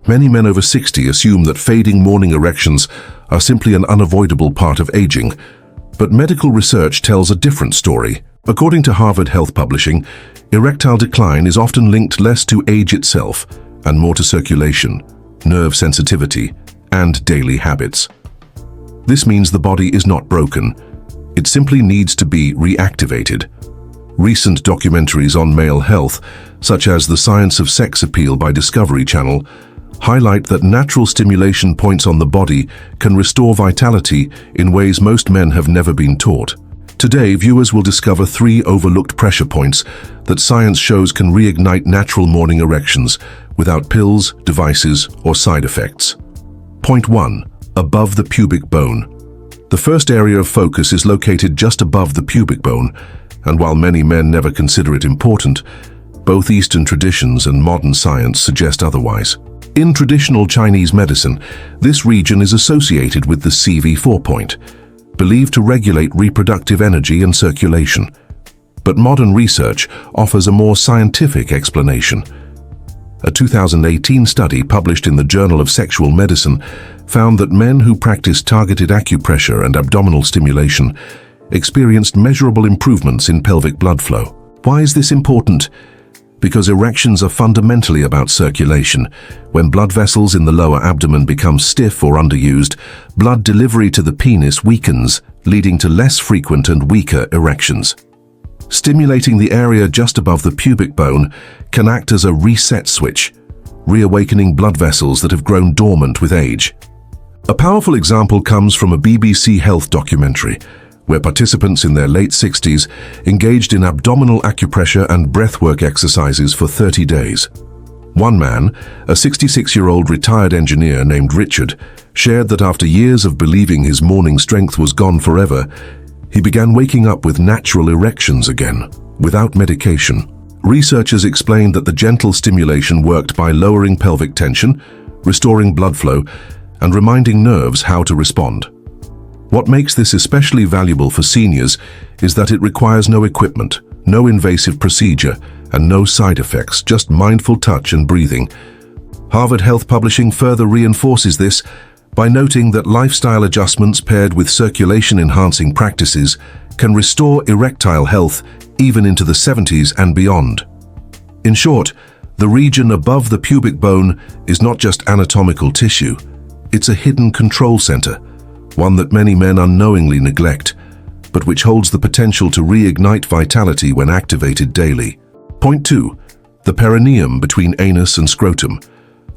Many men over 60 assume that fading morning erections are simply an unavoidable part of aging, but medical research tells a different story. According to Harvard Health Publishing, erectile decline is often linked less to age itself and more to circulation, nerve sensitivity, and daily habits. This means the body is not broken. It simply needs to be reactivated. Recent documentaries on male health, such as The Science of Sex Appeal by Discovery Channel, highlight that natural stimulation points on the body can restore vitality in ways most men have never been taught. Today, viewers will discover 3 overlooked pressure points that science shows can reignite natural morning erections without pills, devices, or side effects. Point 1. Above the pubic bone. The first area of focus is located just above the pubic bone, and while many men never consider it important, both Eastern traditions and modern science suggest otherwise. In traditional Chinese medicine, this region is associated with the CV4 point, believed to regulate reproductive energy and circulation. But modern research offers a more scientific explanation. A 2018 study published in the Journal of Sexual Medicine found that men who practiced targeted acupressure and abdominal stimulation experienced measurable improvements in pelvic blood flow. Why is this important? Because erections are fundamentally about circulation. When blood vessels in the lower abdomen become stiff or underused, blood delivery to the penis weakens, leading to less frequent and weaker erections. Stimulating the area just above the pubic bone can act as a reset switch, reawakening blood vessels that have grown dormant with age. A powerful example comes from a BBC Health documentary, where participants in their late 60s engaged in abdominal acupressure and breathwork exercises for 30 days. One man, a 66-year-old retired engineer named Richard, shared that after years of believing his morning strength was gone forever, he began waking up with natural erections again, without medication. Researchers explained that the gentle stimulation worked by lowering pelvic tension, restoring blood flow, and reminding nerves how to respond. What makes this especially valuable for seniors is that it requires no equipment, no invasive procedure, and no side effects, just mindful touch and breathing. Harvard Health Publishing further reinforces this by noting that lifestyle adjustments paired with circulation-enhancing practices can restore erectile health even into the 70s and beyond. In short, the region above the pubic bone is not just anatomical tissue, it's a hidden control center, one that many men unknowingly neglect, but which holds the potential to reignite vitality when activated daily. Point 2. The perineum between anus and scrotum.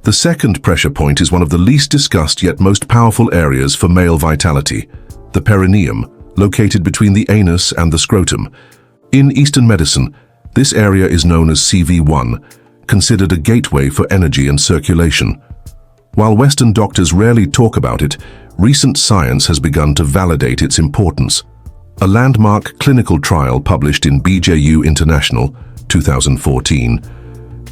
The second pressure point is one of the least discussed yet most powerful areas for male vitality, the perineum, located between the anus and the scrotum. In Eastern medicine, this area is known as CV1, considered a gateway for energy and circulation. While Western doctors rarely talk about it, recent science has begun to validate its importance. A landmark clinical trial published in BJU International, 2014,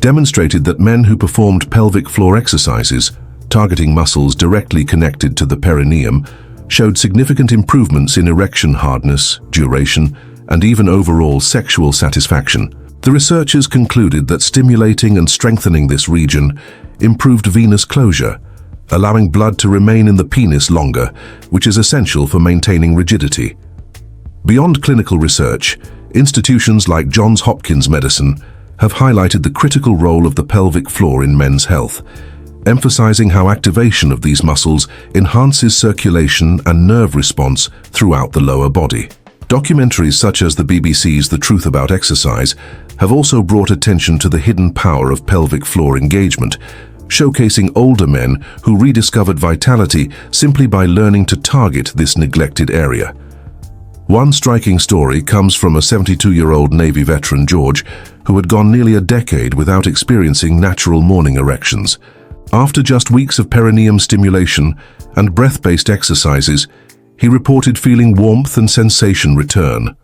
demonstrated that men who performed pelvic floor exercises, targeting muscles directly connected to the perineum, showed significant improvements in erection hardness, duration, and even overall sexual satisfaction. The researchers concluded that stimulating and strengthening this region improved venous closure, allowing blood to remain in the penis longer, which is essential for maintaining rigidity. Beyond clinical research, institutions like Johns Hopkins Medicine have highlighted the critical role of the pelvic floor in men's health, emphasizing how activation of these muscles enhances circulation and nerve response throughout the lower body. Documentaries such as the BBC's The Truth About Exercise have also brought attention to the hidden power of pelvic floor engagement, showcasing older men who rediscovered vitality simply by learning to target this neglected area. One striking story comes from a 72-year-old Navy veteran, George, who had gone nearly a decade without experiencing natural morning erections. After just weeks of perineum stimulation and breath-based exercises, he reported feeling warmth and sensation return,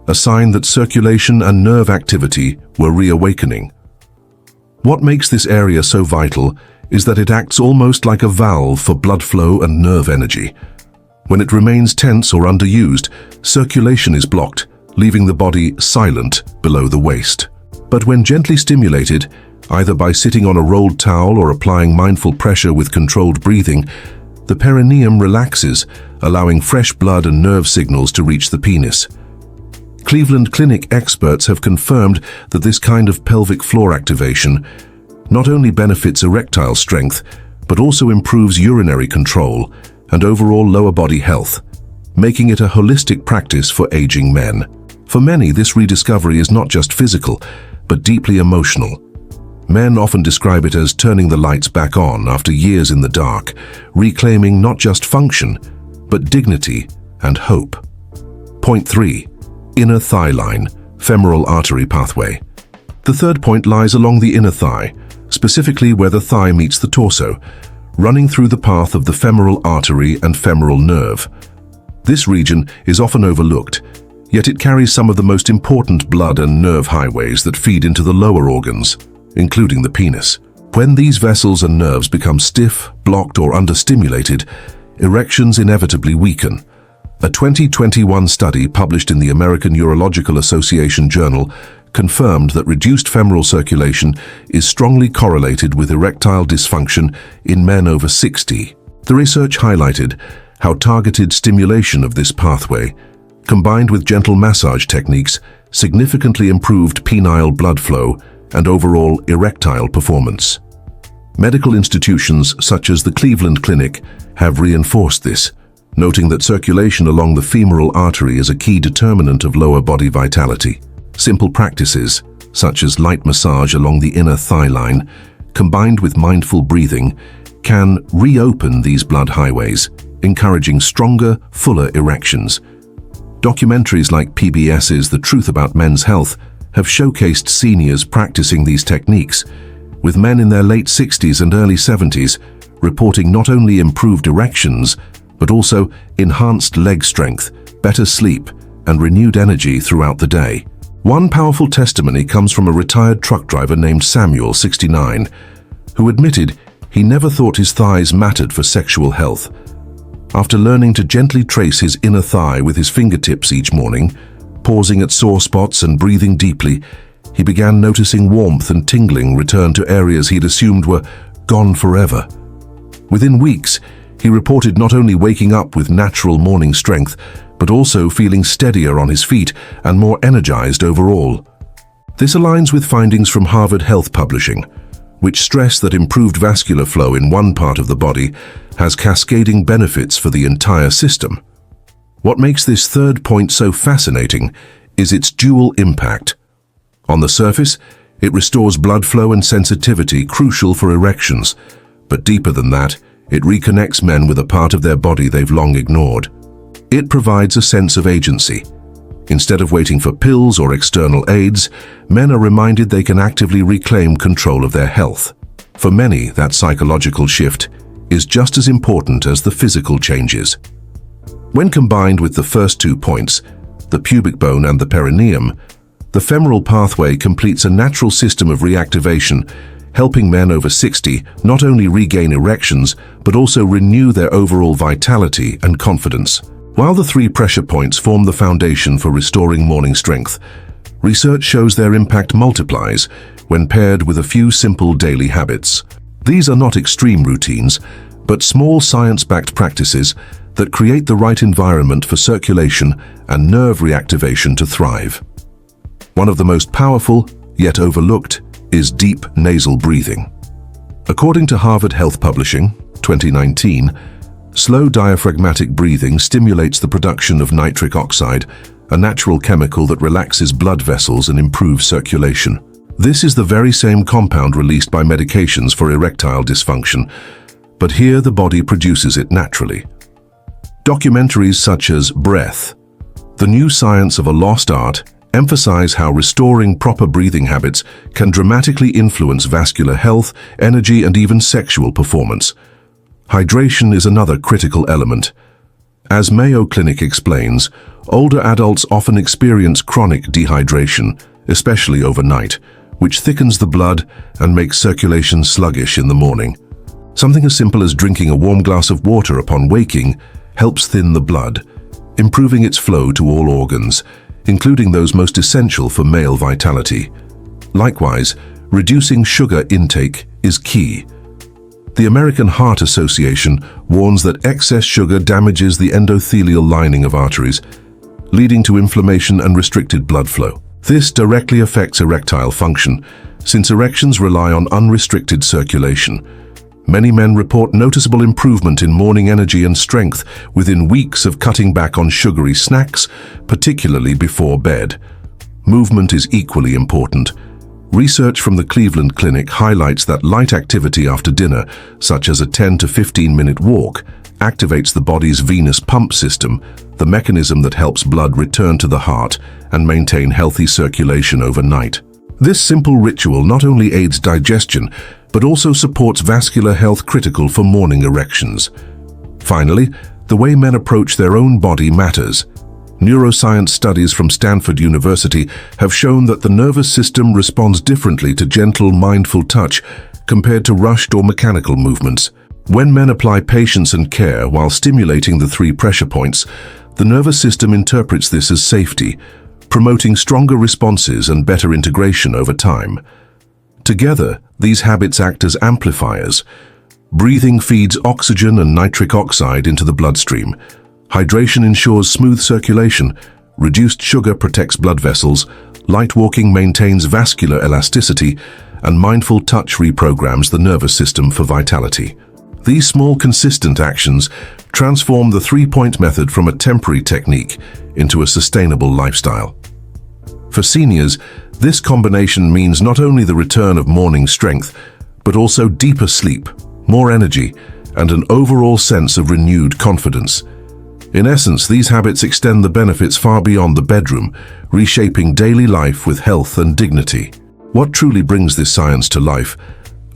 a sign that circulation and nerve activity were reawakening. What makes this area so vital is that it acts almost like a valve for blood flow and nerve energy. When it remains tense or underused, circulation is blocked, leaving the body silent below the waist. But when gently stimulated, Either by sitting on a rolled towel or applying mindful pressure with controlled breathing, the perineum relaxes, allowing fresh blood and nerve signals to reach the penis. Cleveland Clinic experts have confirmed that this kind of pelvic floor activation not only benefits erectile strength, but also improves urinary control and overall lower body health, making it a holistic practice for aging men. For many, this rediscovery is not just physical, but deeply emotional. Men often describe it as turning the lights back on after years in the dark, reclaiming not just function, but dignity and hope. Point 3. Inner thigh line, femoral artery pathway. The third point lies along the inner thigh, specifically where the thigh meets the torso, running through the path of the femoral artery and femoral nerve. This region is often overlooked, yet it carries some of the most important blood and nerve highways that feed into the lower organs, including the penis. When these vessels and nerves become stiff, blocked, or understimulated, erections inevitably weaken. A 2021 study published in the American Urological Association journal confirmed that reduced femoral circulation is strongly correlated with erectile dysfunction in men over 60. The research highlighted how targeted stimulation of this pathway, combined with gentle massage techniques, significantly improved penile blood flow and overall erectile performance. Medical institutions such as the Cleveland Clinic have reinforced this, noting that circulation along the femoral artery is a key determinant of lower body vitality. Simple practices, such as light massage along the inner thigh line, combined with mindful breathing, can reopen these blood highways, encouraging stronger, fuller erections. Documentaries like PBS's The Truth About Men's Health have showcased seniors practicing these techniques, with men in their late 60s and early 70s reporting not only improved erections, but also enhanced leg strength, better sleep, and renewed energy throughout the day. One powerful testimony comes from a retired truck driver named Samuel, 69, who admitted he never thought his thighs mattered for sexual health. After learning to gently trace his inner thigh with his fingertips each morning, pausing at sore spots and breathing deeply, he began noticing warmth and tingling return to areas he'd assumed were gone forever. Within weeks, he reported not only waking up with natural morning strength, but also feeling steadier on his feet and more energized overall. This aligns with findings from Harvard Health Publishing, which stress that improved vascular flow in one part of the body has cascading benefits for the entire system. What makes this third point so fascinating is its dual impact. On the surface, it restores blood flow and sensitivity crucial for erections, but deeper than that, it reconnects men with a part of their body they've long ignored. It provides a sense of agency. Instead of waiting for pills or external aids, men are reminded they can actively reclaim control of their health. For many, that psychological shift is just as important as the physical changes. When combined with the first 2 points, the pubic bone and the perineum, the femoral pathway completes a natural system of reactivation, helping men over 60 not only regain erections, but also renew their overall vitality and confidence. While the 3 pressure points form the foundation for restoring morning strength, research shows their impact multiplies when paired with a few simple daily habits. These are not extreme routines, but small science-backed practices that create the right environment for circulation and nerve reactivation to thrive. One of the most powerful, yet overlooked, is deep nasal breathing. According to Harvard Health Publishing, 2019, slow diaphragmatic breathing stimulates the production of nitric oxide, a natural chemical that relaxes blood vessels and improves circulation. This is the very same compound released by medications for erectile dysfunction, but here the body produces it naturally. Documentaries such as Breath, The New Science of a Lost Art, emphasize how restoring proper breathing habits can dramatically influence vascular health, energy, and even sexual performance. Hydration is another critical element. As Mayo Clinic explains, older adults often experience chronic dehydration, especially overnight, which thickens the blood and makes circulation sluggish in the morning. Something as simple as drinking a warm glass of water upon waking helps thin the blood, improving its flow to all organs, including those most essential for male vitality. Likewise, reducing sugar intake is key. The American Heart Association warns that excess sugar damages the endothelial lining of arteries, leading to inflammation and restricted blood flow. This directly affects erectile function, since erections rely on unrestricted circulation. Many men report noticeable improvement in morning energy and strength within weeks of cutting back on sugary snacks, particularly before bed. Movement is equally important. Research from the Cleveland Clinic highlights that light activity after dinner, such as a 10 to 15-minute walk, activates the body's venous pump system, the mechanism that helps blood return to the heart and maintain healthy circulation overnight. This simple ritual not only aids digestion, but also supports vascular health critical for morning erections. Finally, the way men approach their own body matters. Neuroscience studies from Stanford University have shown that the nervous system responds differently to gentle, mindful touch compared to rushed or mechanical movements. When men apply patience and care while stimulating the 3 pressure points, the nervous system interprets this as safety, promoting stronger responses and better integration over time. Together, these habits act as amplifiers. Breathing feeds oxygen and nitric oxide into the bloodstream. Hydration ensures smooth circulation, reduced sugar protects blood vessels, light walking maintains vascular elasticity, and mindful touch reprograms the nervous system for vitality. These small, consistent actions transform the 3-point method from a temporary technique into a sustainable lifestyle. For seniors, this combination means not only the return of morning strength, but also deeper sleep, more energy, and an overall sense of renewed confidence. In essence, these habits extend the benefits far beyond the bedroom, reshaping daily life with health and dignity. What truly brings this science to life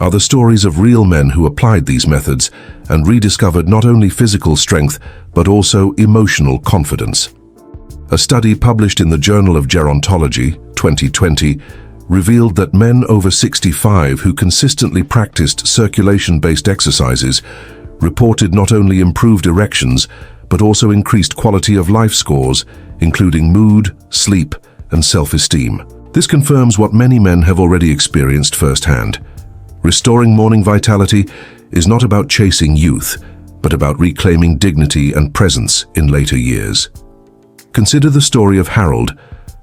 are the stories of real men who applied these methods and rediscovered not only physical strength, but also emotional confidence. A study published in the Journal of Gerontology, 2020, revealed that men over 65 who consistently practiced circulation-based exercises reported not only improved erections, but also increased quality of life scores, including mood, sleep, and self-esteem. This confirms what many men have already experienced firsthand. Restoring morning vitality is not about chasing youth, but about reclaiming dignity and presence in later years. Consider the story of Harold,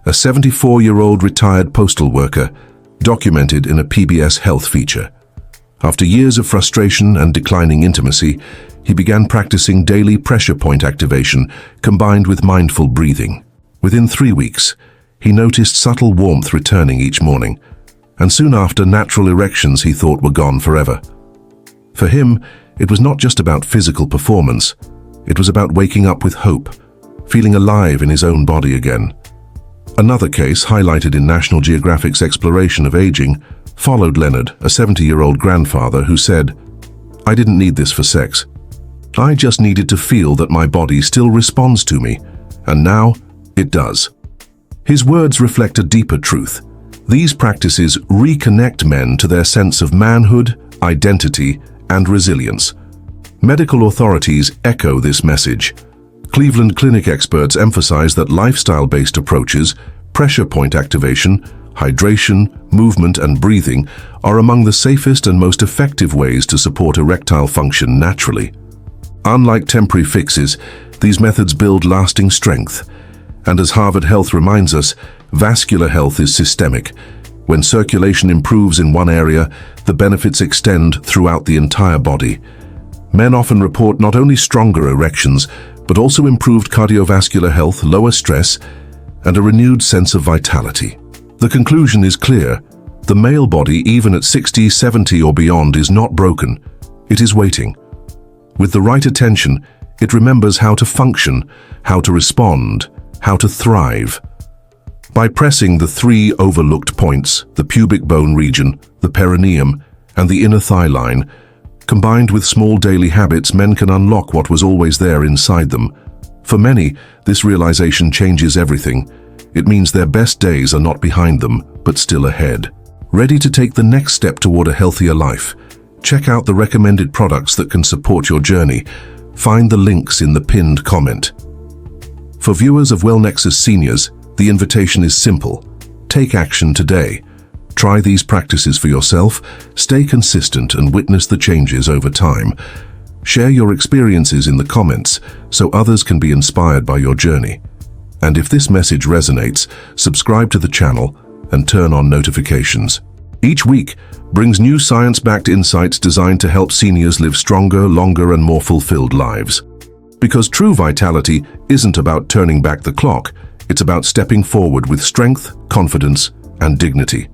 a 74-year-old retired postal worker, documented in a PBS health feature. After years of frustration and declining intimacy, he began practicing daily pressure point activation combined with mindful breathing. Within 3 weeks, he noticed subtle warmth returning each morning, and soon after, natural erections he thought were gone forever. For him, it was not just about physical performance, it was about waking up with hope, feeling alive in his own body again. Another case, highlighted in National Geographic's exploration of aging, followed Leonard, a 70-year-old grandfather who said, "I didn't need this for sex. I just needed to feel that my body still responds to me, and now it does." His words reflect a deeper truth. These practices reconnect men to their sense of manhood, identity, and resilience. Medical authorities echo this message. Cleveland Clinic experts emphasize that lifestyle-based approaches, pressure point activation, hydration, movement, and breathing are among the safest and most effective ways to support erectile function naturally. Unlike temporary fixes, these methods build lasting strength. And as Harvard Health reminds us, vascular health is systemic. When circulation improves in one area, the benefits extend throughout the entire body. Men often report not only stronger erections, but also improved cardiovascular health, lower stress, and a renewed sense of vitality. The conclusion is clear. The male body, even at 60, 70 or beyond, is not broken. It is waiting. With the right attention, it remembers how to function, how to respond, how to thrive. By pressing the 3 overlooked points, the pubic bone region, the perineum, and the inner thigh line, combined with small daily habits, men can unlock what was always there inside them. For many, this realization changes everything. It means their best days are not behind them, but still ahead. Ready to take the next step toward a healthier life? Check out the recommended products that can support your journey. Find the links in the pinned comment. For viewers of WellNexus Seniors, the invitation is simple. Take action today. Try these practices for yourself, stay consistent and witness the changes over time. Share your experiences in the comments so others can be inspired by your journey. And if this message resonates, subscribe to the channel and turn on notifications. Each week brings new science-backed insights designed to help seniors live stronger, longer, and more fulfilled lives. Because true vitality isn't about turning back the clock, it's about stepping forward with strength, confidence, and dignity.